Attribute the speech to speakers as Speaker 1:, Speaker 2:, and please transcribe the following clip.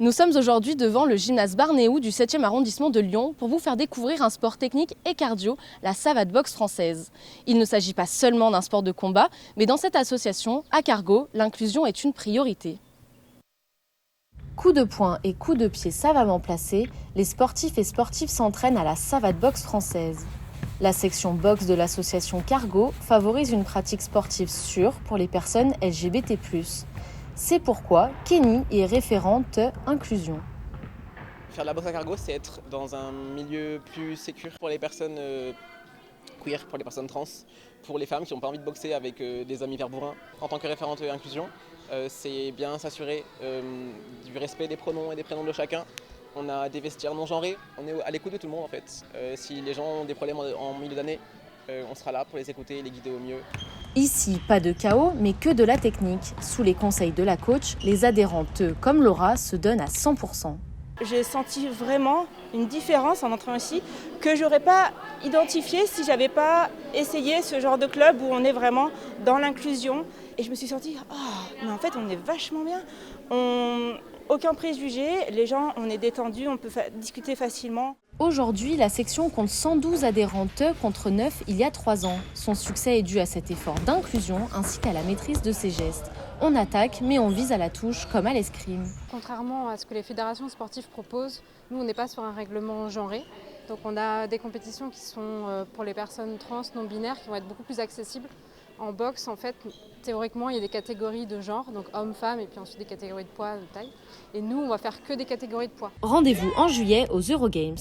Speaker 1: Nous sommes aujourd'hui devant le gymnase Barnéou du 7e arrondissement de Lyon pour vous faire découvrir un sport technique et cardio, la savate boxe française. Il ne s'agit pas seulement d'un sport de combat, mais dans cette association, à Cargo, l'inclusion est une priorité. Coups de poing et coups de pied savamment placés, les sportifs et sportives s'entraînent à la savate boxe française. La section boxe de l'association Cargo favorise une pratique sportive sûre pour les personnes LGBT+. C'est pourquoi Kenny est référente inclusion.
Speaker 2: Faire de la boxe à cargo, c'est être dans un milieu plus sécure pour les personnes queer, pour les personnes trans, pour les femmes qui n'ont pas envie de boxer avec des amis verbourins. En tant que référente inclusion, c'est bien s'assurer du respect des pronoms et des prénoms de chacun. On a des vestiaires non genrés, on est à l'écoute de tout le monde en fait. Si les gens ont des problèmes en milieu d'année, on sera là pour les écouter et les guider au mieux.
Speaker 1: Ici, pas de chaos, mais que de la technique. Sous les conseils de la coach, les adhérentes, comme Laura, se donnent à 100%.
Speaker 3: J'ai senti vraiment une différence en entrant ici que j'aurais pas identifiée si j'avais pas essayé ce genre de club où on est vraiment dans l'inclusion. Et je me suis sentie, mais en fait on est vachement bien. Aucun préjugé, les gens, on est détendus, on peut discuter facilement.
Speaker 1: Aujourd'hui, la section compte 112 adhérentes contre 9 il y a 3 ans. Son succès est dû à cet effort d'inclusion ainsi qu'à la maîtrise de ses gestes. On attaque, mais on vise à la touche comme à l'escrime.
Speaker 4: Contrairement à ce que les fédérations sportives proposent, nous on n'est pas sur un règlement genré. Donc on a des compétitions qui sont pour les personnes trans, non-binaires, qui vont être beaucoup plus accessibles. En boxe, en fait, théoriquement, il y a des catégories de genre, donc hommes, femmes, et puis ensuite des catégories de poids, de taille. Et nous, on va faire que des catégories de poids.
Speaker 1: Rendez-vous en juillet aux Eurogames.